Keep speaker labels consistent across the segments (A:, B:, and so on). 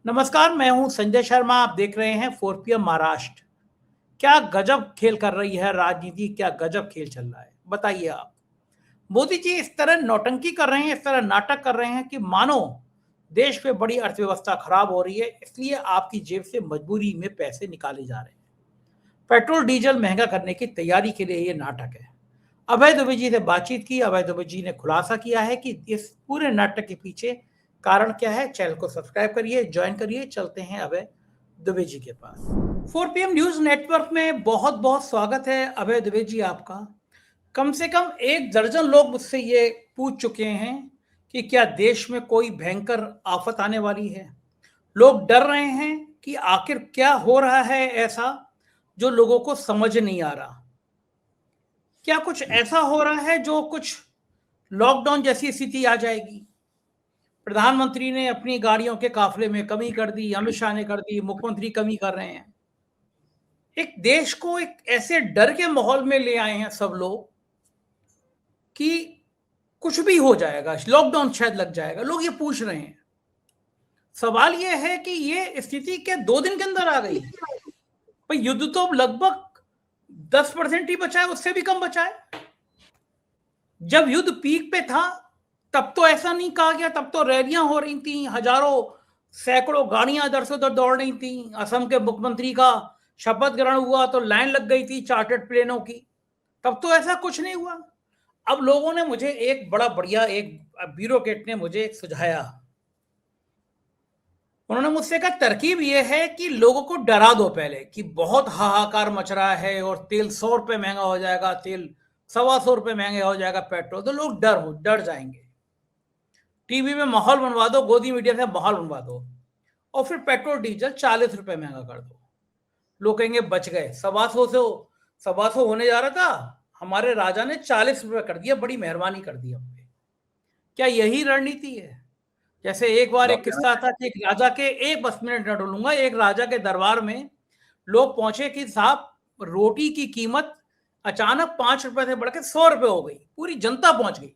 A: नमस्कार, मैं हूं संजय शर्मा। आप देख रहे हैं 4 PM महाराष्ट्र। क्या गजब खेल कर रही है राजनीति, क्या गजब खेल चल रहा है, बताइए आप। मोदी जी इस तरह नौटंकी कर रहे हैं, इस तरह नाटक कर रहे हैं कि मानो देश पे बड़ी अर्थव्यवस्था खराब हो रही है, इसलिए आपकी जेब से मजबूरी में पैसे निकाले जा रहे हैं। पेट्रोल डीजल महंगा करने की तैयारी के लिए ये नाटक है। अभय दुबे जी से बातचीत की। अभय दुबे जी ने खुलासा किया है कि इस पूरे नाटक के पीछे कारण क्या है। चैनल को सब्सक्राइब करिए, ज्वाइन करिए। चलते हैं अभय दुबे जी के पास। 4 PM न्यूज नेटवर्क में बहुत बहुत स्वागत है अभय दुबे जी आपका। कम से कम 1 दर्जन लोग मुझसे ये पूछ चुके हैं कि क्या देश में कोई भयंकर आफत आने वाली है। लोग डर रहे हैं कि आखिर क्या हो रहा है ऐसा जो लोगों को समझ नहीं आ रहा। क्या कुछ ऐसा हो रहा है जो कुछ लॉकडाउन जैसी स्थिति आ जाएगी। प्रधानमंत्री ने अपनी गाड़ियों के काफिले में कमी कर दी, अमित शाह ने कर दी, मुख्यमंत्री कमी कर रहे हैं। एक देश को एक ऐसे डर के माहौल में ले आए हैं सब लोग कि कुछ भी हो जाएगा, लॉकडाउन शायद लग जाएगा। लोग ये पूछ रहे हैं। सवाल ये है कि ये स्थिति क्या 2 दिन के अंदर आ गई। भाई युद्ध तो लगभग 10% ही बचा है, उससे भी कम बचा है। जब युद्ध पीक पे था तब तो ऐसा नहीं कहा गया, तब तो रैलियां हो रही थी, हजारों सैकड़ों गाड़ियां इधर से उधर दौड़ रही थी। असम के मुख्यमंत्री का शपथ ग्रहण हुआ तो लाइन लग गई थी चार्टर्ड प्लेनों की। तब तो ऐसा कुछ नहीं हुआ। अब लोगों ने मुझे एक बड़ा बढ़िया एक ब्यूरोक्रेट ने मुझे सुझाया। उन्होंने मुझसे कहा तरकीब यह है कि लोगों को डरा दो पहले कि बहुत हाहाकार मच रहा है और तेल 100 रुपए महंगा हो जाएगा, तेल 125 रुपए महंगा हो जाएगा, पेट्रोल, तो लोग डर जाएंगे। टीवी में माहौल बनवा दो, गोदी मीडिया से माहौल बनवा दो और फिर पेट्रोल डीजल 40 रुपए महंगा कर दो। लोग कहेंगे बच गए। 125 होने जा रहा था, हमारे राजा ने 40 रुपए कर दिया, बड़ी मेहरबानी कर दी हम पे। क्या यही रणनीति है? जैसे एक बार एक किस्सा था कि एक राजा के, एक बस मिनट न डूलूंगा, एक राजा के दरबार में लोग पहुंचे कि साहब रोटी की कीमत अचानक 5 रुपए से बढ़ के 100 रुपए हो गई। पूरी जनता पहुंच गई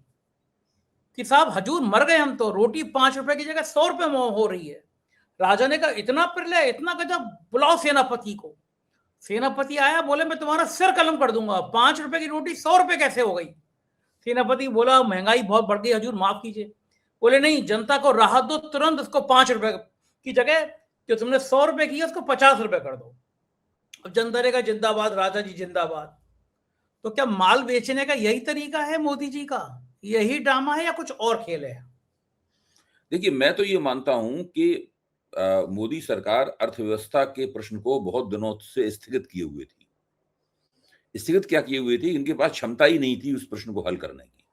A: कि साहब हजूर मर गए हम, तो रोटी 5 रुपए की जगह 100 रुपए हो रही है। राजा ने कहा इतना प्रलय, इतना गजब, बुलाओ सेनापति को। सेनापति आया, बोले मैं तुम्हारा सिर कलम कर दूंगा, 5 रुपए की रोटी 100 रुपए कैसे हो गई। सेनापति बोला महंगाई बहुत बढ़ गई हजूर, माफ कीजिए। बोले नहीं, जनता को राहत दो, तुरंत उसको 5 रुपए की जगह जो तुमने 100 रुपए की है उसको 50 रुपए कर दो। अब जनता ने कहा जिंदाबाद राजा जी जिंदाबाद। तो क्या माल बेचने का यही तरीका है मोदी जी का? यही ड्रामा है या कुछ और खेल है?
B: देखिए, मैं तो ये मानता हूं कि मोदी सरकार अर्थव्यवस्था के प्रश्न को बहुत दिनों से स्थगित किए हुए थी। स्थगित क्या किए हुए थी? इनके पास क्षमता ही नहीं थी उस प्रश्न को हल करने की।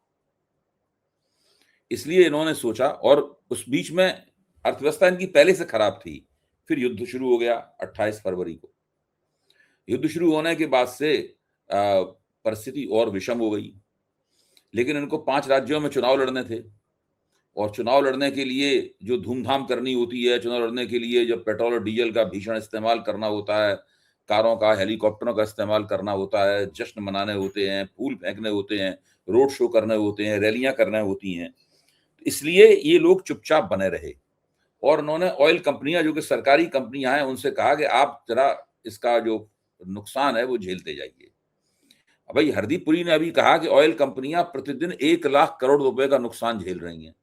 B: इसलिए इन्होंने सोचा, और उस बीच में अर्थव्यवस्था इनकी पहले से खराब थी। फिर युद्ध शुरू हो गया 28 फरवरी को। युद्ध शुरू होने के बाद से परिस्थिति और विषम हो गई। लेकिन इनको 5 राज्यों में चुनाव लड़ने थे, और चुनाव लड़ने के लिए जो धूमधाम करनी होती है, चुनाव लड़ने के लिए जब पेट्रोल और डीजल का भीषण इस्तेमाल करना होता है, कारों का, हेलीकॉप्टरों का इस्तेमाल करना होता है, जश्न मनाने होते हैं, फूल फेंकने होते हैं, रोड शो करने होते हैं, रैलियां करने होती हैं। इसलिए ये लोग चुपचाप बने रहे, और उन्होंने ऑयल कंपनियां, जो कि सरकारी कंपनियां हैं, उनसे कहा कि आप जरा इसका जो नुकसान है वो झेलते जाइए। भाई हरदीप पुरी ने अभी कहा कि ऑयल कंपनियां प्रतिदिन 1 लाख करोड़ रुपए का नुकसान झेल रही हैं।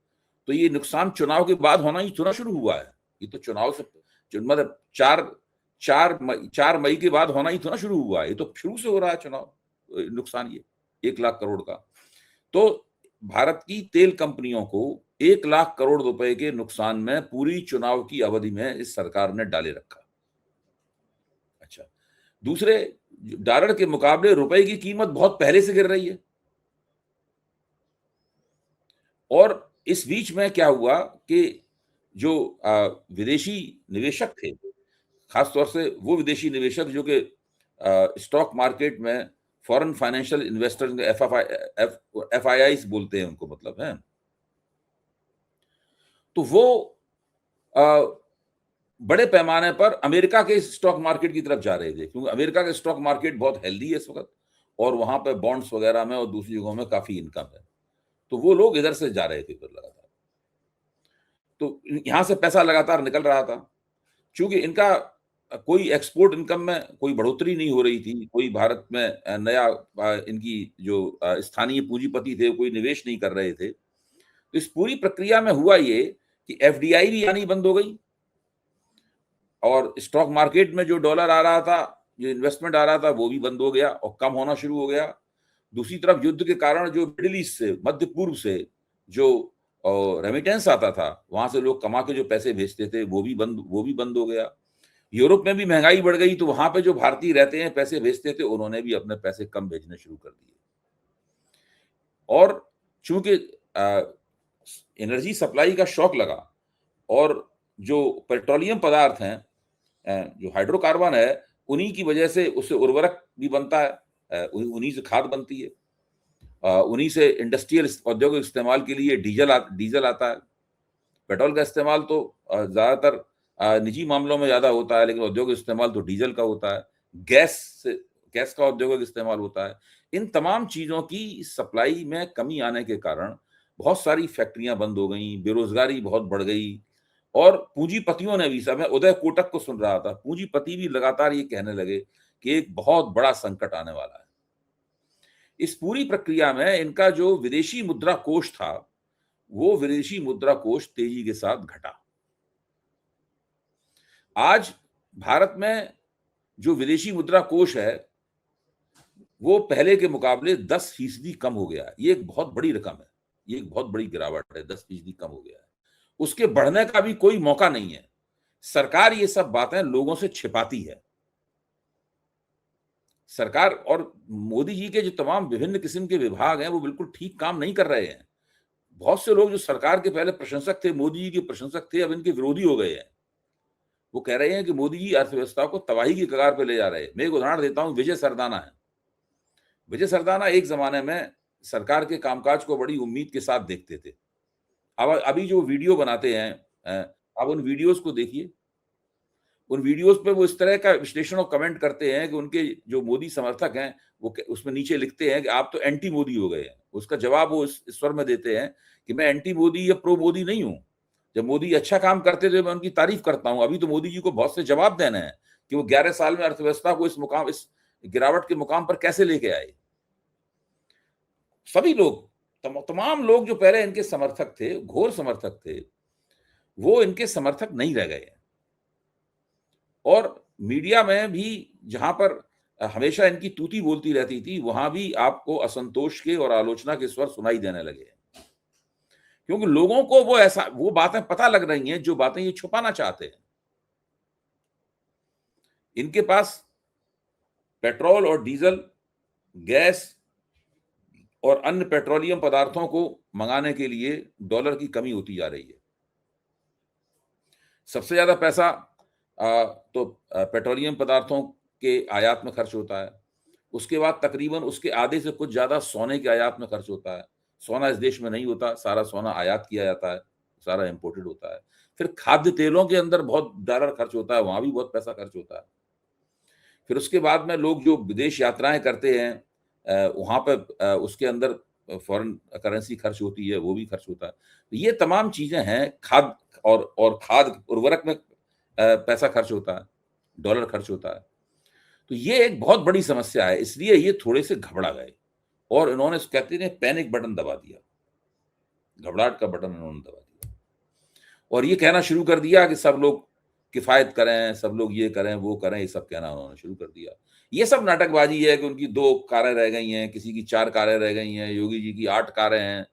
B: तो ये नुकसान चुनाव के बाद होना ही थोड़ा शुरू हुआ है। ये तो चुनाव से मतलब 4 मई के बाद होना ही थोड़ा शुरू हुआ है। ये तो शुरू से हो रहा है चुनाव नुकसान, ये 1 लाख करोड़ का। तो भारत की तेल कंपनियों को 1 लाख करोड़ रुपए के नुकसान में पूरी चुनाव की अवधि में इस सरकार ने डाले रखा। अच्छा, दूसरे डॉलर के मुकाबले रुपए की कीमत बहुत पहले से गिर रही है। और इस बीच में क्या हुआ कि जो विदेशी निवेशक थे, खासतौर से वो विदेशी निवेशक जो कि स्टॉक मार्केट में फॉरेन फाइनेंशियल इन्वेस्टर्स, FIIs बोलते हैं उनको, मतलब है, तो वो बड़े पैमाने पर अमेरिका के स्टॉक मार्केट की तरफ जा रहे थे, क्योंकि अमेरिका का स्टॉक मार्केट बहुत हेल्दी है इस वक्त, और वहां पे बॉन्ड्स वगैरह में और दूसरी जगहों में काफी इनकम है। तो वो लोग इधर से जा रहे थे फिर लगातार, तो यहां से पैसा लगातार निकल रहा था। चूंकि इनका कोई एक्सपोर्ट इनकम में कोई बढ़ोतरी नहीं हो रही थी, कोई भारत में नया इनकी जो स्थानीय पूंजीपति थे कोई निवेश नहीं कर रहे थे, तो इस पूरी प्रक्रिया में हुआ ये कि एफडीआई भी आनी बंद हो गई और स्टॉक मार्केट में जो डॉलर आ रहा था, जो इन्वेस्टमेंट आ रहा था, वो भी बंद हो गया और कम होना शुरू हो गया। दूसरी तरफ युद्ध के कारण जो मिडिल ईस्ट से, मध्य पूर्व से जो रेमिटेंस आता था, वहां से लोग कमा के जो पैसे भेजते थे, वो भी बंद हो गया। यूरोप में भी महंगाई बढ़ गई, तो वहां पे जो भारतीय रहते हैं पैसे भेजते थे, उन्होंने भी अपने पैसे कम भेजने शुरू कर दिए। और चूंकि एनर्जी सप्लाई का शॉक लगा और जो पेट्रोलियम पदार्थ हैं, जो हाइड्रोकार्बन है, उन्हीं की वजह से उससे उर्वरक भी बनता है, उन्हीं से खाद बनती है, उन्हीं से इंडस्ट्रियल औद्योगिक इस्तेमाल के लिए डीजल आता है। पेट्रोल का इस्तेमाल तो ज्यादातर निजी मामलों में ज्यादा होता है, लेकिन औद्योगिक इस्तेमाल तो डीजल का होता है। गैस का औद्योगिक इस्तेमाल होता है। इन तमाम चीजों की सप्लाई में कमी आने के कारण बहुत सारी फैक्ट्रियां बंद हो गई, बेरोजगारी बहुत बढ़ गई और पूंजीपतियों ने भी, मैं उदय कोटक को सुन रहा था, पूंजीपति भी लगातार ये कहने लगे कि एक बहुत बड़ा संकट आने वाला है। इस पूरी प्रक्रिया में इनका जो विदेशी मुद्रा कोष था, वो विदेशी मुद्रा कोष तेजी के साथ घटा। आज भारत में जो विदेशी मुद्रा कोष है, वो पहले के मुकाबले 10% कम हो गया है। ये एक बहुत बड़ी रकम है, ये एक बहुत बड़ी गिरावट है, 10% कम हो गया है। उसके बढ़ने का भी कोई मौका नहीं है। सरकार ये सब बातें लोगों से छिपाती है। सरकार और मोदी जी के जो तमाम विभिन्न किस्म के विभाग हैं, वो बिल्कुल ठीक काम नहीं कर रहे हैं। बहुत से लोग जो सरकार के पहले प्रशंसक थे, मोदी जी के प्रशंसक थे, अब इनके विरोधी हो गए हैं। वो कह रहे हैं कि मोदी जी अर्थव्यवस्था को तबाही की कगार पे ले जा रहे हैं। मैं एक उदाहरण देता हूं, विजय सरदाना है। विजय सरदाना एक जमाने में सरकार के कामकाज को बड़ी उम्मीद के साथ देखते थे। अब अभी जो वीडियो बनाते हैं, आप उन वीडियोस को देखिए। उन वीडियोस पे वो इस तरह का विश्लेषण और कमेंट करते हैं कि उनके जो मोदी समर्थक हैं, वो उसमें नीचे लिखते हैं कि आप तो एंटी मोदी हो गए हैं। उसका जवाब वो इस स्वर में देते हैं कि मैं एंटी मोदी या प्रो मोदी नहीं हूं। जब मोदी अच्छा काम करते थे, मैं उनकी तारीफ करता हूं। अभी तो मोदी जी को बहुत से जवाब देने हैं कि वो 11 साल में अर्थव्यवस्था को इस गिरावट के मुकाम पर कैसे लेके आए। सभी लोग, तमाम लोग जो पहले इनके समर्थक थे, घोर समर्थक थे, वो इनके समर्थक नहीं रह गए। और मीडिया में भी जहां पर हमेशा इनकी तूती बोलती रहती थी, वहां भी आपको असंतोष के और आलोचना के स्वर सुनाई देने लगे, क्योंकि लोगों को वो बातें पता लग रही हैं जो बातें ये छुपाना चाहते हैं। इनके पास पेट्रोल और डीजल, गैस और अन्य पेट्रोलियम पदार्थों को मंगाने के लिए डॉलर की कमी होती जा रही है। सबसे ज्यादा पैसा तो पेट्रोलियम पदार्थों के आयात में खर्च होता है। उसके बाद तकरीबन उसके आधे से कुछ ज्यादा सोने के आयात में खर्च होता है। सोना इस देश में नहीं होता, सारा सोना आयात किया जाता है, सारा इंपोर्टेड होता है। फिर खाद्य तेलों के अंदर बहुत डॉलर खर्च होता है, वहां भी बहुत पैसा खर्च होता है। फिर उसके बाद में लोग जो विदेश यात्राएं करते हैं, वहां पर उसके अंदर फॉरेन करेंसी खर्च होती है, वो भी खर्च होता है। तो ये तमाम चीजें हैं। खाद और खाद उर्वरक में पैसा खर्च होता है, डॉलर खर्च होता है। तो ये एक बहुत बड़ी समस्या है। इसलिए ये थोड़े से घबरा गए और इन्होंने, कहते हैं, पैनिक बटन दबा दिया, घबराहट का बटन इन्होंने दबा दिया और ये कहना शुरू कर दिया कि सब लोग किफायत करें, सब लोग ये करें, वो करें, ये सब कहना उन्होंने शुरू कर दिया। ये सब नाटकबाजी है कि उनकी 2 कारें रह गई हैं, किसी की 4 कारें रह गई हैं, योगी जी की 8 कारें हैं।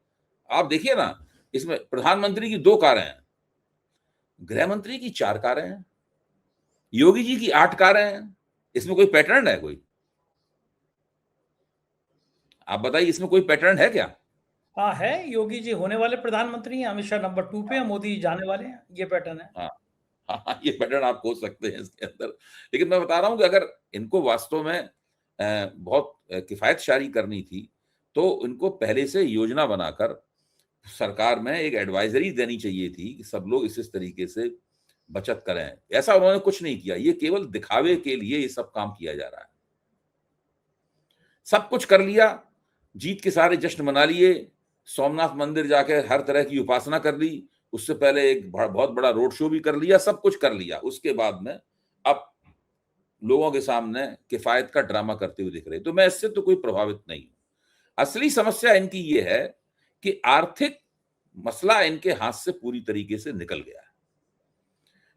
B: आप देखिए ना, इसमें प्रधानमंत्री की 2 कारें हैं, गृह मंत्री की 4 कारें हैं, योगी जी की 8 कारें हैं। इसमें कोई पैटर्न है? कोई आप बताइए, इसमें कोई पैटर्न है क्या?
A: हाँ है, योगी जी होने वाले प्रधानमंत्री हैं, अमित शाह नंबर 2 पे, मोदी जाने वाले हैं, ये पैटर्न है।
B: हाँ हाँ, ये पैटर्न आप खोज सकते हैं इसके अंदर। लेकिन मैं बता रहा हूं कि अगर इनको वास्तव में बहुत किफायतशारी करनी थी, तो इनको पहले से योजना बनाकर सरकार में एक एडवाइजरी देनी चाहिए थी कि सब लोग इस तरीके से बचत करें। ऐसा उन्होंने कुछ नहीं किया। ये केवल दिखावे के लिए ये सब काम किया जा रहा है। सब कुछ कर लिया, जीत के सारे जश्न मना लिए, सोमनाथ मंदिर जाकर हर तरह की उपासना कर ली, उससे पहले एक बहुत बड़ा रोड शो भी कर लिया, सब कुछ कर लिया। उसके बाद में अब लोगों के सामने किफायत का ड्रामा करते हुए दिख रहे। तो मैं इससे तो कोई प्रभावित नहीं हूं। असली समस्या इनकी ये है कि आर्थिक मसला इनके हाथ से पूरी तरीके से निकल गया है।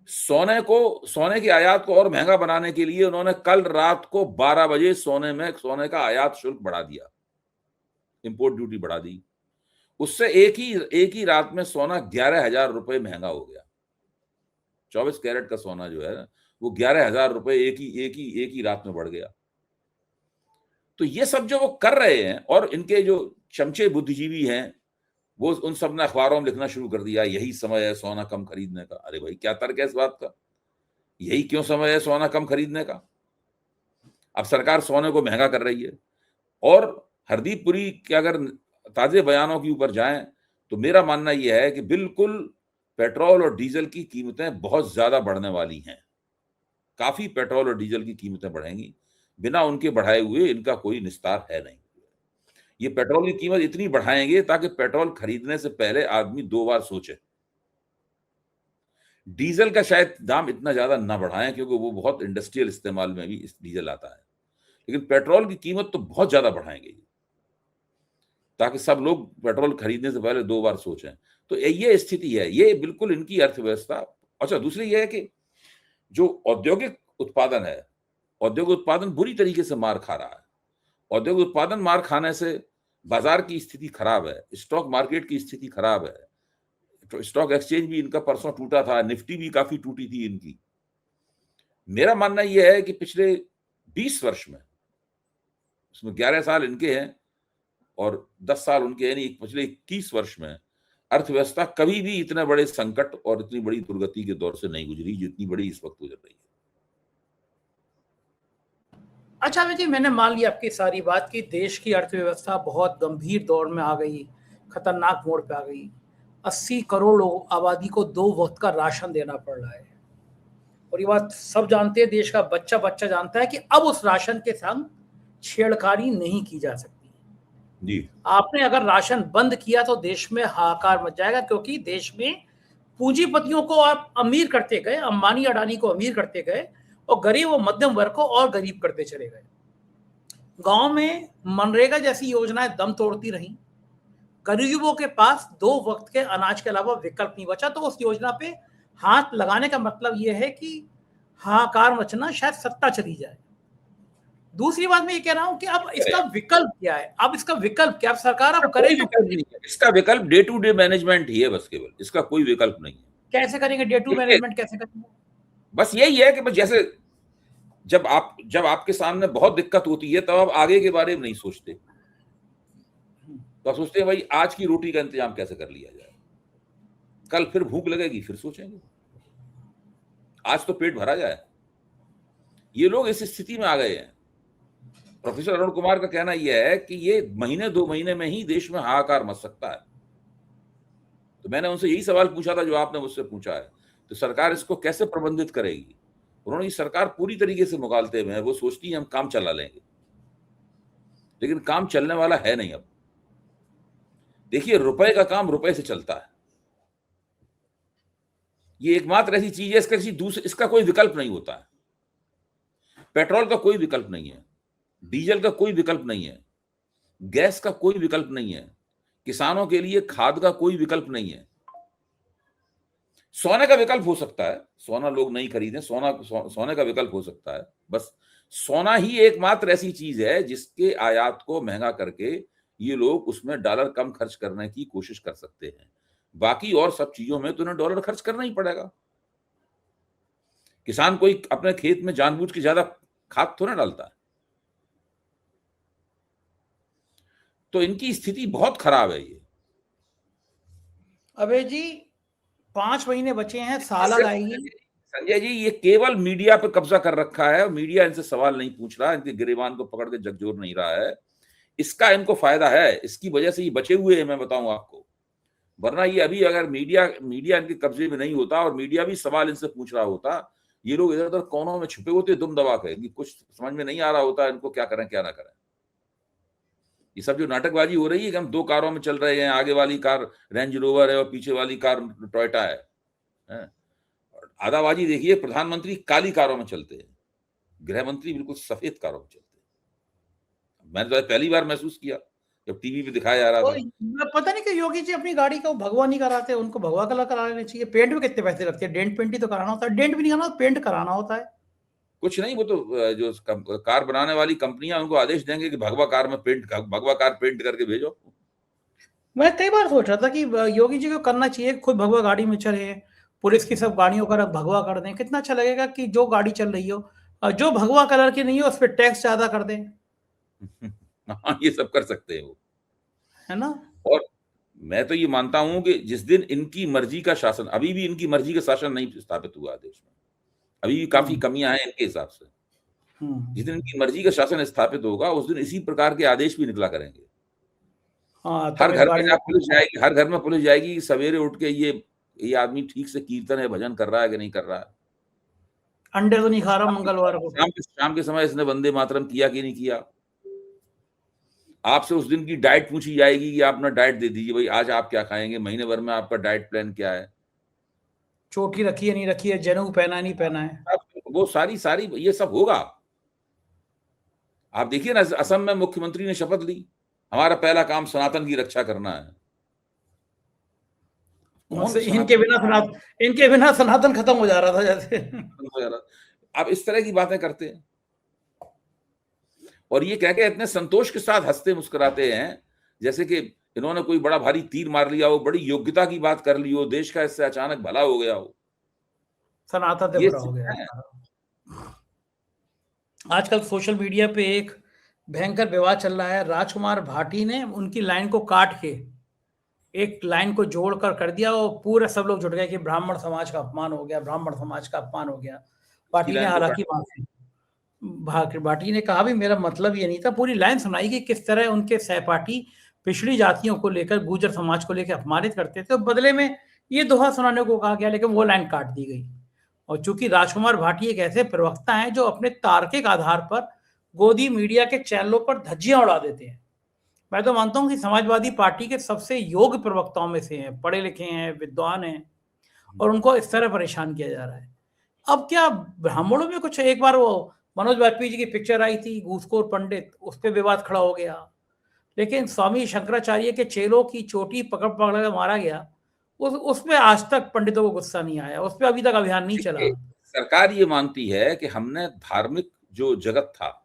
B: सोने की आयात को और महंगा बनाने के लिए उन्होंने कल रात को 12 बजे सोने का आयात शुल्क बढ़ा दिया, इंपोर्ट ड्यूटी बढ़ा दी। उससे एक ही रात में सोना 11,000 रुपए महंगा हो गया। 24 कैरेट का सोना जो है वो 11,000 रुपए एक ही रात में बढ़ गया। तो ये सब जो वो कर रहे हैं, और इनके जो चमचे बुद्धिजीवी हैं वो उन सब ने अखबारों में लिखना शुरू कर दिया, यही समय है सोना कम खरीदने का। अरे भाई, क्या तर्क है इस बात का? यही क्यों समय है सोना कम खरीदने का? अब सरकार सोने को महंगा कर रही है। और हरदीप पुरी के अगर ताजे बयानों के ऊपर जाएं तो मेरा मानना यह है कि बिल्कुल पेट्रोल और डीजल की कीमतें बहुत ज्यादा बढ़ने वाली हैं। काफी पेट्रोल और डीजल की कीमतें बढ़ेंगी। बिना उनके बढ़ाए हुए इनका कोई निस्तार है नहीं। ये पेट्रोल की कीमत इतनी बढ़ाएंगे ताकि पेट्रोल खरीदने से पहले आदमी 2 बार सोचे। डीजल का शायद दाम इतना ज्यादा ना बढ़ाएं, क्योंकि वो बहुत इंडस्ट्रियल इस्तेमाल में भी इस डीजल आता है। लेकिन पेट्रोल की कीमत तो बहुत ज्यादा बढ़ाएंगे, ताकि सब लोग पेट्रोल खरीदने से पहले 2 बार सोचें। तो ये स्थिति है, ये बिल्कुल इनकी अर्थव्यवस्था। अच्छा, दूसरी ये है कि जो औद्योगिक उत्पादन है, औद्योगिक उत्पादन बुरी तरीके से मार खा रहा है। औद्योगिक उत्पादन मार खाने से बाजार की स्थिति खराब है, स्टॉक मार्केट की स्थिति खराब है। तो स्टॉक एक्सचेंज भी इनका परसों टूटा था, निफ्टी भी काफी टूटी थी इनकी। मेरा मानना यह है कि पिछले 20 वर्ष में, उसमें 11 साल इनके हैं और 10 साल उनके हैं, नहीं, पिछले 21 वर्ष में अर्थव्यवस्था कभी भी इतने बड़े संकट और इतनी बड़ी दुर्गति के दौर से नहीं गुजरी जितनी बड़ी इस वक्त गुजर रही है।
A: अच्छा अमित जी, मैंने मान लिया आपकी सारी बात कि देश की अर्थव्यवस्था बहुत गंभीर दौर में आ गई, खतरनाक मोड़ पे आ गई। 80 करोड़ लोग आबादी को 2 वक्त का राशन देना पड़ रहा है, और ये बात सब जानते हैं, देश का बच्चा बच्चा जानता है कि अब उस राशन के संग छेड़खानी नहीं की जा सकती।
B: जी,
A: आपने अगर राशन बंद किया तो देश में हाहाकार मच जाएगा, क्योंकि देश में पूंजीपतियों को आप अमीर करते गए, अंबानी अडानी को अमीर करते गए, और गरीब और मध्यम वर्ग को और गरीब करते चले गए। गांव में मनरेगा जैसी योजनाएं दम तोड़ती रहीं, गरीबों के पास 2 वक्त के अनाज के अलावा विकल्प नहीं बचा, तो उस योजना पे हाथ लगाने का मतलब यह है कि हाहाकार मचना, शायद सत्ता चली जाए। दूसरी बात मैं ये कह रहा हूं कि अब इसका विकल्प क्या है? अब इसका विकल्प क्या सरकार अब करे?
B: इसका विकल्प डे टू डे मैनेजमेंट ही है बस, केवल। इसका कोई विकल्प नहीं है।
A: कैसे करेंगे डे टू मैनेजमेंट? कैसे करेंगे?
B: बस यही है कि जैसे जब आपके सामने बहुत दिक्कत होती है तब आप आगे के बारे में नहीं सोचते, तो आप सोचते हैं भाई आज की रोटी का इंतजाम कैसे कर लिया जाए, कल फिर भूख लगेगी फिर सोचेंगे, आज तो पेट भरा जाए। ये लोग इस स्थिति में आ गए हैं। प्रोफेसर अरुण कुमार का कहना यह है कि ये महीने 2 महीने में ही देश में हाहाकार मच सकता है। तो मैंने उनसे यही सवाल पूछा था जो आपने मुझसे पूछा है, तो सरकार इसको कैसे प्रबंधित करेगी? उन्होंने ये सरकार पूरी तरीके से मुगालते में है, वो सोचती है हम काम चला लेंगे, लेकिन काम चलने वाला है नहीं। अब देखिए, रुपए का काम रुपए से चलता है। ये एकमात्र ऐसी चीज है, इसका कोई विकल्प नहीं होता है। पेट्रोल का कोई विकल्प नहीं है, डीजल का कोई विकल्प नहीं है, गैस का कोई विकल्प नहीं है, किसानों के लिए खाद का कोई विकल्प नहीं है। सोने का विकल्प हो सकता है, सोना लोग नहीं खरीदें, सोने का विकल्प हो सकता है। बस सोना ही एकमात्र ऐसी चीज है जिसके आयात को महंगा करके ये लोग उसमें डॉलर कम खर्च करने की कोशिश कर सकते हैं। बाकी और सब चीजों में तो उन्हें डॉलर खर्च करना ही पड़ेगा। किसान कोई अपने खेत में जानबूझ के ज्यादा खाद थोड़ा डालता है। तो इनकी स्थिति बहुत खराब है। ये
A: अबे जी 5 महीने बचे हैं, साल आएगी।
B: संजय जी, ये केवल मीडिया पे कब्जा कर रखा है, मीडिया इनसे सवाल नहीं पूछ रहा, इनके गिरेबान को पकड़ के झकझोर नहीं रहा है। इसका इनको फायदा है, इसकी वजह से ये बचे हुए हैं, मैं बताऊं आपको। वरना ये अभी अगर मीडिया इनके कब्जे में नहीं होता और मीडिया भी सवाल इनसे पूछ रहा होता, ये लोग इधर उधर कोनों में छुपे होते दुम दबा के, कुछ समझ में नहीं आ रहा होता इनको क्या करें क्या ना करें। ये सब जो नाटकबाजी हो रही है कि हम 2 कारों में चल रहे हैं, आगे वाली कार रेंज रोवर है और पीछे वाली कार टोयोटा है, हैं? आदाबाजी देखिए, प्रधानमंत्री काली कारों में चलते हैं, गृह मंत्री बिल्कुल सफेद कारों में चलते हैं। मैंने तो आज पहली बार महसूस किया जब टीवी पे दिखाया जा रहा
A: तो
B: था।
A: पता नहीं कि योगी जी अपनी गाड़ी का भगवा नहीं कराते, उनको भगवा कलर करा लेना चाहिए। पेंट में कितने पैसे लगते हैं? डेंट पेंट ही तो कराना होता है। डेंट भी नहीं कराना, पेंट कराना होता है।
B: कुछ नहीं, वो तो जो कार बनाने वाली कंपनियां उनको आदेश देंगे कि भगवा कार पेंट करके भेजो।
A: मैं कई बार सोच रहा था कि योगी जी को करना चाहिए, खुद भगवा गाड़ी में चले, पुलिस की सब गाड़ियों का रंग भगवा कर दें। कितना अच्छा लगेगा कि जो गाड़ी चल रही हो, जो भगवा कलर की नहीं हो, उस पर टैक्स ज्यादा कर दें,
B: हाँ, ये सब कर सकते हैं वो,
A: है ना?
B: और मैं तो ये मानता हूं कि जिस दिन इनकी मर्जी का शासन, अभी भी इनकी मर्जी का शासन नहीं स्थापित हुआ देश में, अभी भी काफी कमियां हैं इनके हिसाब से। जिस दिन इनकी मर्जी का शासन स्थापित होगा उस दिन इसी प्रकार के आदेश भी निकला करेंगे।
A: हाँ,
B: हर
A: तब इस
B: घर में
A: गाड़ी
B: जहाँ पुलिस जाएगी, हर घर में पुलिस जाएगी कि सवेरे उठ के ये आदमी ठीक से कीर्तन है, भजन कर रहा है कि नहीं कर रहा है,
A: अंडे तो नहीं खा रहा मंगलवार को।
B: शाम के समय इसने वंदे मातरम किया कि नहीं किया। आपसे उस दिन की डाइट पूछी जाएगी कि आप अपना डाइट दे दीजिए, भाई आज आप क्या खाएंगे, महीने भर में आपका डाइट प्लान क्या है,
A: चोटी रखी है नहीं रखी है, जनेऊ पहना है नहीं पहना है।
B: वो सारी सारी ये सब होगा। आप देखिए ना, असम में मुख्यमंत्री ने शपथ ली, हमारा पहला काम सनातन की रक्षा करना है।
A: इनके बिना सनातन खत्म हो जा रहा था जैसे।
B: आप इस तरह की बातें करते हैं और ये कह के इतने संतोष के साथ हंसते मुस्कुराते हैं जैसे कि इन्होंने कोई बड़ा भारी तीर मार लिया हो, बड़ी योग्यता की बात कर ली हो, देश का इससे अचानक भला हो गया हो।
A: सनातन से
B: ये
A: बुरा हो गया। आजकल सोशल मीडिया पे एक भयंकर विवाद चल रहा है। राजकुमार भाटी ने उनकी लाइन को काट के एक लाइन को जोड़कर कर दिया और पूरे सब लोग जुट गए कि ब्राह्मण समाज का अपमान हो गया, ब्राह्मण समाज का अपमान हो गया। भाटी ने हालांकि भाटी ने कहा भी मेरा मतलब ये नहीं था, पूरी लाइन सुनाई कि किस तरह उनके सहपाठी पिछड़ी जातियों को लेकर, गुर्जर समाज को लेकर अपमानित करते थे, तो बदले में ये दोहा सुनाने को कहा गया, लेकिन वो लाइन काट दी गई। और चूंकि राजकुमार भाटी एक ऐसे प्रवक्ता हैं जो अपने तार्किक आधार पर गोदी मीडिया के चैनलों पर धज्जियां उड़ा देते हैं। मैं तो मानता हूं कि समाजवादी पार्टी के सबसे योग्य प्रवक्ताओं में से हैं, पढ़े लिखे हैं, विद्वान हैं, और उनको इस तरह परेशान किया जा रहा है। अब क्या ब्राह्मणों में कुछ, एक बार वो मनोज वाजपेयी जी की पिक्चर आई थी घूसखोर पंडित, उस पर विवाद खड़ा हो गया, लेकिन स्वामी शंकराचार्य के चेलों की चोटी पकड़ पकड़ कर मारा गया, उसमें आज तक पंडितों को गुस्सा नहीं आया, उस पर अभी तक अभियान नहीं चला।
B: सरकार ये मानती है कि हमने धार्मिक जो जगत था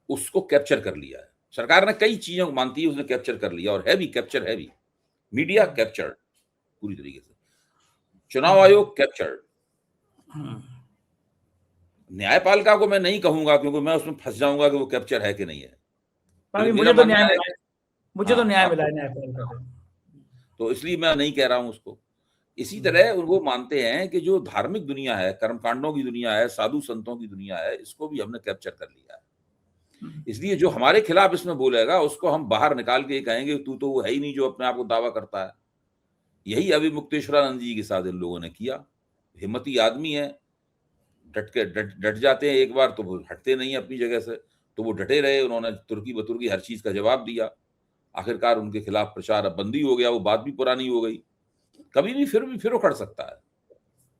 B: उसको कैप्चर कर लिया है। सरकार ने कई चीजों को मानती है उसने कैप्चर कर लिया, और है भी, कैप्चर है भी। मीडिया कैप्चर्ड पूरी तरीके से, चुनाव आयोग कैप्चर्ड। न्यायपालिका को मैं नहीं कहूंगा क्योंकि मैं उसमें फंस जाऊंगा कि वो कैप्चर है कि नहीं है।
A: मुझे तो न्याय मिला है, मुझे तो न्याय मिला है न्यायपालिका को,
B: तो इसलिए मैं नहीं कह रहा हूं उसको। इसी तरह वो मानते हैं कि जो धार्मिक दुनिया है, कर्मकांडों की दुनिया है, साधु संतों की दुनिया है, इसको भी हमने कैप्चर कर लिया है। इसलिए जो हमारे खिलाफ इसमें बोलेगा उसको हम बाहर निकाल के कहेंगे तू तो वो है ही नहीं जो अपने आप को दावा करता है। यही अभी मुक्तेश्वरानंद जी के साथ इन लोगों ने किया। हिम्मती आदमी है, डट जाते हैं एक बार तो वो हटते नहीं है अपनी जगह से, तो वो डटे रहे, उन्होंने तुर्की बतुर्की हर चीज का जवाब दिया। आखिरकार उनके खिलाफ प्रचार अब बंदी हो गया, वो बात भी पुरानी हो गई। कभी भी फिर उखड़ सकता है,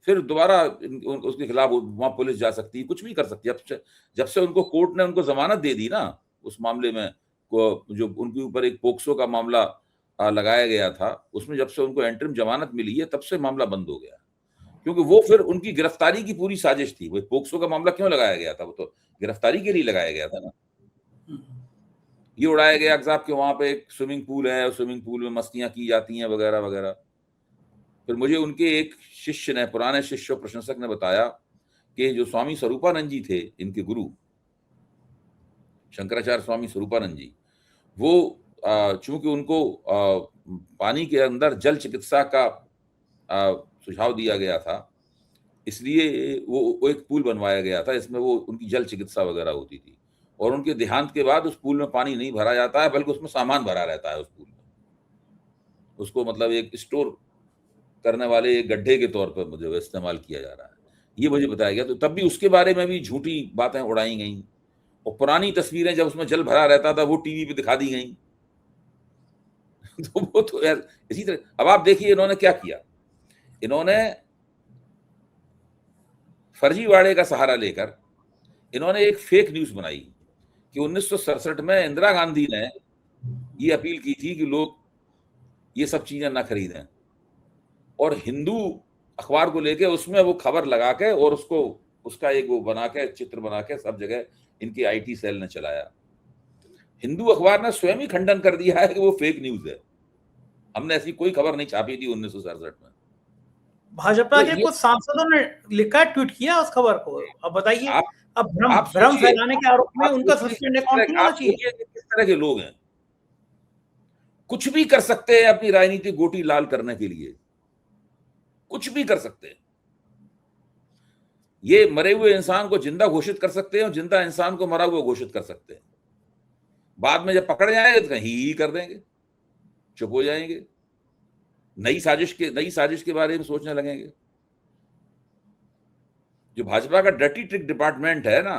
B: फिर दोबारा उसके खिलाफ वहां पुलिस जा सकती है, कुछ भी कर सकती है। जब से उनको कोर्ट ने उनको जमानत दे दी ना उस मामले में, जो उनके ऊपर एक पोक्सो का मामला लगाया गया था, उसमें जब से उनको एंटरिम जमानत मिली है तब से मामला बंद हो गया, क्योंकि वो फिर उनकी गिरफ्तारी की पूरी साजिश थी। वो पोक्सो का मामला क्यों लगाया गया था? वो तो गिरफ्तारी के लिए लगाया गया था ना। ये उड़ाया गया साहब कि वहां पे एक स्विमिंग पूल है, स्विमिंग पूल में मस्तियां की जाती हैं वगैरह वगैरह। फिर मुझे उनके एक शिष्य ने, पुराने शिष्य प्रशंसक ने बताया कि जो स्वामी स्वरूपानंद जी थे, इनके गुरु शंकराचार्य स्वामी स्वरूपानंद जी, वो चूंकि उनको पानी के अंदर जल चिकित्सा का सुझाव दिया गया था, इसलिए वो एक पूल बनवाया गया था, इसमें वो उनकी जल चिकित्सा वगैरह होती थी। और उनके देहांत के बाद उस पूल में पानी नहीं भरा जाता है, बल्कि उसमें सामान भरा रहता है उस पूल में। उसको मतलब एक स्टोर करने वाले एक गड्ढे के तौर पर मुझे इस्तेमाल किया जा रहा है, ये मुझे बताया गया। तो तब भी उसके बारे में भी झूठी बातें उड़ाई गई। और पुरानी तस्वीरें जब उसमें जल भरा रहता था वो टीवी पे दिखा दी गई। तो वो तो यार इसी तरह अब आप देखिए इन्होंने क्या किया, इन्होंने फर्जीवाड़े का सहारा लेकर इन्होंने एक फेक न्यूज बनाई कि 1967 में इंदिरा गांधी ने ये अपील की थी कि लोग ये सब चीजें ना खरीदें, और हिंदू अखबार को लेके उसमें वो खबर लगा के और उसको उसका एक वो बना के चित्र बना के सब जगह इनकी आईटी सेल ने चलाया। हिंदू अखबार ने स्वयं ही खंडन कर दिया है कि वो फेक न्यूज है, हमने ऐसी कोई खबर नहीं छापी थी 1967 में।
A: भाजपा
B: तो
A: के
B: ये
A: कुछ सांसदों ने लिखा, ट्वीट किया उस खबर को। अब बताइए,
B: आप
A: अब भ्रम
B: आप
A: भ्रम
B: सोचिए,
A: फैलाने के आरोप में
B: आप
A: उनका
B: सोचिए
A: सस्पेंड
B: किस
A: अकाउंट नहीं
B: तरह
A: होना
B: आप
A: चाहिए।
B: सोचिए कि किस तरह के लोग हैं, कुछ भी कर सकते हैं अपनी राजनीतिक गोटी लाल करने के लिए, कुछ भी कर सकते हैं। ये मरे हुए इंसान को जिंदा घोषित कर सकते हैं और जिंदा इंसान को मरा हुआ घोषित कर सकते हैं। बाद में जब पकड़ जाएंगे तो कहीं ही कर देंगे, चुप हो जाएंगे, नई साजिश के बारे में सोचने लगेंगे। जो भाजपा का डर्टी ट्रिक डिपार्टमेंट है ना,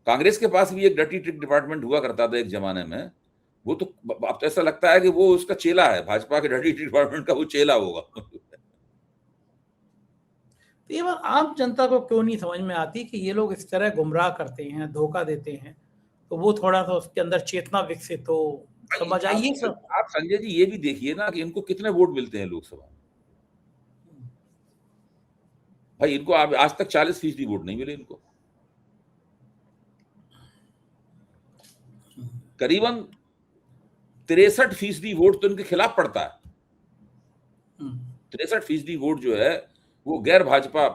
B: कांग्रेस के पास भी एक डर्टी ट्रिक डिपार्टमेंट हुआ करता था एक जमाने में, वो तो अब तो ऐसा लगता है कि वो उसका चेला है, भाजपा के डर्टी ट्रिक डिपार्टमेंट का वो चेला होगा।
A: तो ये बात आम जनता को क्यों नहीं समझ में आती कि ये लोग इस तरह गुमराह करते हैं, धोखा देते हैं, तो वो थोड़ा सा उसके अंदर चेतना विकसित हो, समझ आइए सब।
B: आप संजय जी ये भी देखिए ना कि इनको कितने वोट मिलते हैं लोकसभा में। भाई इनको आज तक 40% वोट नहीं मिले इनको, करीबन 63% वोट तो इनके खिलाफ पड़ता है। 63% वोट जो है वो गैर भाजपा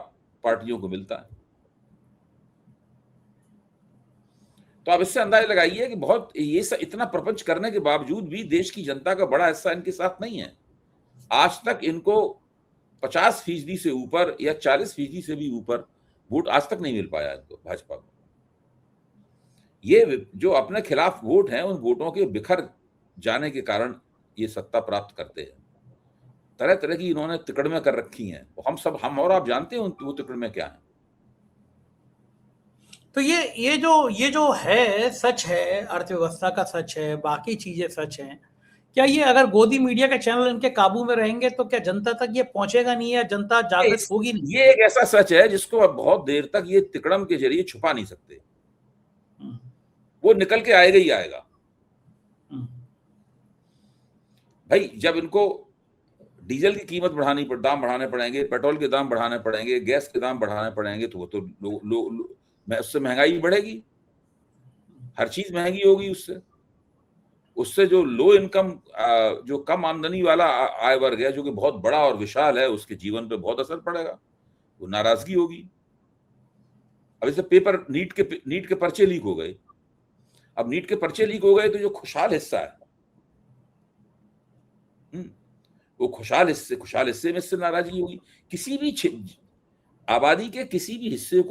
B: पार्टियों को मिलता है। तो आप इससे अंदाजा लगाइए कि बहुत ये इतना प्रपंच करने के बावजूद भी देश की जनता का बड़ा हिस्सा इनके साथ नहीं है। आज तक इनको 50% से ऊपर या 40% से भी ऊपर वोट आज तक नहीं मिल पाया इनको, भाजपा को। ये जो अपने खिलाफ वोट हैं उन वोटों के बिखर जाने के कारण ये सत्ता प्राप्त करते हैं। तरह तरह की इन्होंने तिकड़में कर रखी हैं, हम और आप जानते हैं वो तिकड़में क्या है।
A: तो ये जो है सच है, अर्थव्यवस्था का सच है, बाकी चीजें सच हैं। क्या ये अगर गोदी मीडिया के चैनल इनके काबू में रहेंगे तो क्या जनता तक ये पहुंचेगा नहीं, या जनता जागृत होगी नहीं?
B: ये एक ऐसा सच है जिसको अब बहुत देर तक ये तिकड़म के जरिए छुपा नहीं सकते, वो निकल के आएगा ही आएगा। भाई जब इनको डीजल की कीमत दाम बढ़ाने पड़ेंगे, पेट्रोल के दाम बढ़ाने पड़ेंगे, गैस के दाम बढ़ाने पड़ेंगे, तो वो तो उससे महंगाई बढ़ेगी, हर चीज महंगी होगी। उससे जो लो इनकम, जो कम आमदनी वाला आय वर्ग है, जो कि बहुत बड़ा और विशाल है, उसके जीवन पे बहुत असर पड़ेगा, वो नाराजगी होगी। अब इसे नीट के पर्चे लीक हो गए। अब नीट के पर्चे लीक हो गए तो जो खुशहाल हिस्सा है, वो खुशहाल हिस्से में इससे नाराजगी होगी। किसी भी आबादी के किसी भी हिस्से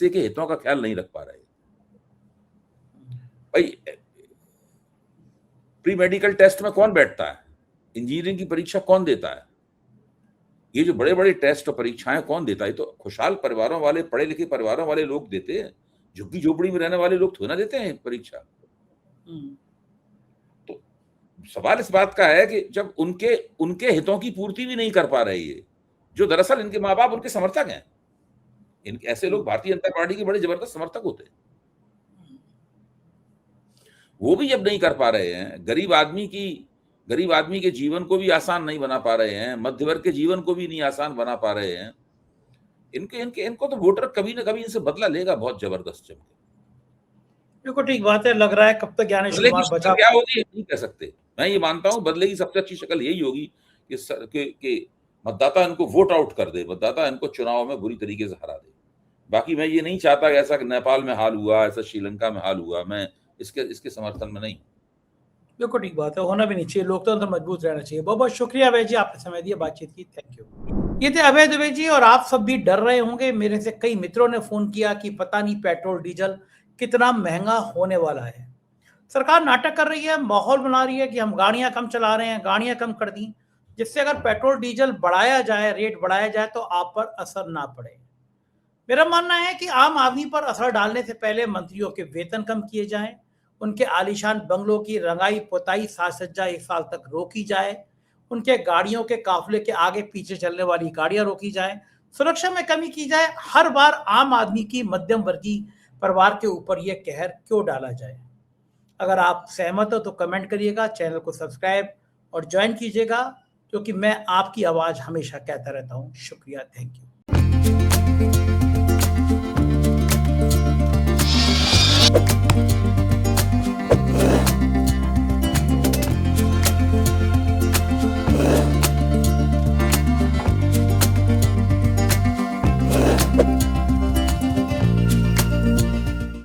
B: के हितों का ख्याल नहीं रख पा रहे। भाई प्री मेडिकल टेस्ट में कौन बैठता है, इंजीनियरिंग की परीक्षा कौन देता है, ये जो बड़े बड़े टेस्ट और परीक्षाएं कौन देता है? तो खुशहाल परिवारों वाले, पढ़े लिखे परिवारों वाले लोग देते हैं, झुग्गी झोपड़ी में रहने वाले लोग थोड़ा ना देते हैं परीक्षा। तो सवाल इस बात का है कि जब उनके हितों की पूर्ति भी नहीं कर पा रहे ये, जो दरअसल इनके माँ बाप उनके समर्थक हैं, इनके ऐसे लोग भारतीय जनता पार्टी के बड़े जबरदस्त समर्थक होते हैं, वो भी जब नहीं कर पा रहे हैं, गरीब आदमी के जीवन को भी आसान नहीं बना पा रहे हैं, मध्य वर्ग के जीवन को भी नहीं आसान बना पा रहे हैं, इनको तो वोटर कभी ना कभी इनसे बदला लेगा बहुत जबरदस्त चमके।
A: देखो ठीक बात है, लग रहा है कब तक ज्ञानेश्वर कुमार बचा
B: क्या होगी नहीं कह सकते। मैं ये मानता हूं बदले की सबसे अच्छी शक्ल यही होगी कि मतदाता इनको वोट आउट कर दे, मतदाता इनको चुनाव में बुरी तरीके से हरा दे। बाकी मैं ये नहीं चाहता कि ऐसा नेपाल में हाल हुआ, ऐसा श्रीलंका में हाल हुआ, मैं इसके समर्थन में नहीं।
A: बिल्कुल ठीक बात है, होना भी नहीं चाहिए, लोकतंत्र मजबूत रहना चाहिए। बहुत बहुत शुक्रिया अभय जी, आपने समय दिया, बातचीत की, थैंक यू। ये थे अभय दुबे जी। और आप सब भी डर रहे होंगे, मेरे से कई मित्रों ने फोन किया कि पता नहीं पेट्रोल डीजल कितना महंगा होने वाला है। सरकार नाटक कर रही है, माहौल बना रही है कि हम गाड़ियां कम चला रहे हैं, गाड़ियां कम कर दी, जिससे अगर पेट्रोल डीजल बढ़ाया जाए, रेट बढ़ाया जाए तो आप पर असर ना पड़े। मेरा मानना है कि आम आदमी पर असर डालने से पहले मंत्रियों के वेतन कम किए जाएं, उनके आलीशान बंगलों की रंगाई पोताई साज सज्जा 1 साल तक रोकी जाए, उनके गाड़ियों के काफिले के आगे पीछे चलने वाली गाड़ियां रोकी जाएं, सुरक्षा में कमी की जाए। हर बार आम आदमी की मध्यम वर्गीय परिवार के ऊपर यह कहर क्यों डाला जाए? अगर आप सहमत हो तो कमेंट करिएगा, चैनल को सब्सक्राइब और ज्वाइन कीजिएगा, क्योंकि मैं आपकी आवाज़ हमेशा कहता रहता हूँ। शुक्रिया, थैंक यू।